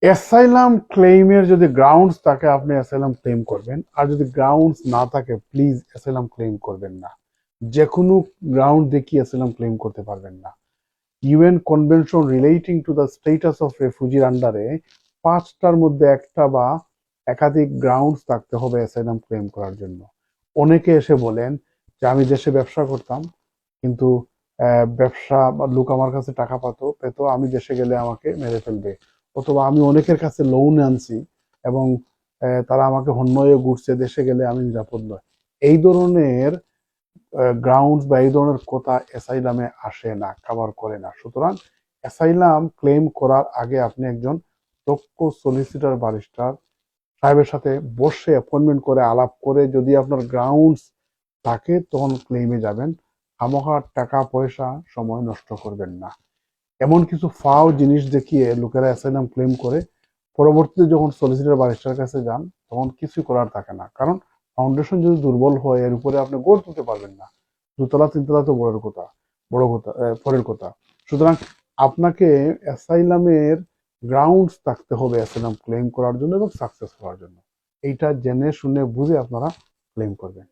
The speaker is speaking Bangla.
অ্যাসাইলাম ক্লেইমের যদি গ্রাউন্ডস থাকে আপনি অ্যাসাইলাম ক্লেম করবেন, আর যদি গ্রাউন্ডস না থাকে প্লিজ অ্যাসাইলাম ক্লেম করবেন না। যে কোনো গ্রাউন্ড দেখিয়ে অ্যাসাইলাম ক্লেম করতে পারবেন না। UN convention relating to the status of রেফিউজির আন্ডারে 5টার মধ্যে একটা বা একাধিক গ্রাউন্ডস থাকতে হবে অ্যাসাইলাম ক্লেম করার জন্য। অনেকে এসে বলেন যে আমি দেশে ব্যবসা করতাম, কিন্তু ব্যবসা বা লোক আমার কাছে টাকা পেতো, আমি দেশে গেলে আমাকে মেরে ফেলবে, অথবা আমি অনেকের কাছে লোন আনছি এবং তারা আমাকে হন্যয়ে ঘুরছে, দেশে গেলে আমি নিরাপদ নয়। এই ধরনের গ্রাউন্ডস বা এই ধরনের কথা অ্যাসাইলামে আসে না, কভার করে না। সুতরাং অ্যাসাইলাম ক্লেম করার আগে আপনি একজন দক্ষ সলিসিটর ব্যারিস্টার সাহেবের সাথে বসে অ্যাপয়েন্টমেন্ট করে আলাপ করে যদি আপনার গ্রাউন্ডস থাকে তখন ক্লেমে যাবেন। খামোখা টাকা পয়সা সময় নষ্ট করবেন না। এমন কিছু ফাও জিনিস দেখিয়ে লোকেরা অ্যাসাইলাম ক্লেম করে, পরবর্তীতে যখন সলিসিটর ব্যারিস্টার কাছে যান তখন কিছুই করার থাকে না, কারণ ফাউন্ডেশন যদি দুর্বল হয় এর উপরে আপনি গড়ে তুলতে পারবেন না। দুতলা তিনতলা তো বড় কথা পরের কথা। সুতরাং আপনাকে অ্যাসাইলামের গ্রাউন্ডস থাকতে হবে অ্যাসাইলাম ক্লেম করার জন্য এবং সাকসেস হওয়ার জন্য। এইটা জেনে শুনে বুঝে আপনারা ক্লেম করবেন।